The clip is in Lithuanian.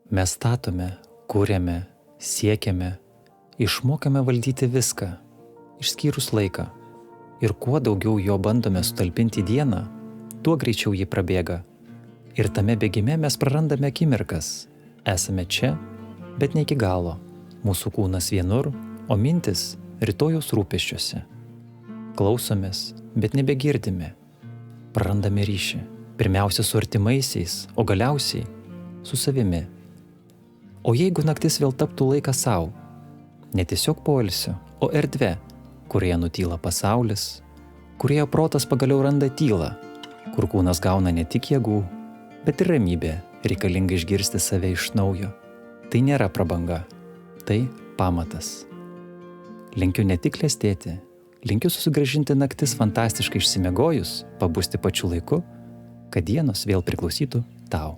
Mes statome, kuriame, siekiame, išmokame valdyti viską, išskyrus laiką. Ir kuo daugiau jo bandome sutalpinti dieną, tuo greičiau ji prabėga. Ir tame bėgime mes prarandame akimirkas. Esame čia, bet ne iki galo. Mūsų kūnas vienur, o mintis rytojaus rūpesčiuose. Klausomės, bet nebegirdime. Prarandame ryšį. Pirmiausia su artimaisiais, o galiausiai su savimi. O jeigu naktis vėl taptų laikas sau, ne tiesiog poilsio, o erdvė, kurioje nutyla pasaulis, kurioje protas pagaliau randa tylą, kur kūnas gauna ne tik jėgų, bet ir ramybė, reikalinga išgirsti save iš naujo. Tai nėra prabanga, tai pamatas. Linkiu ne tik klestėti, linkiu susigrąžinti naktis fantastiškai išsimiegojus, pabusti pačiu laiku, kad dienos vėl priklausytų tau.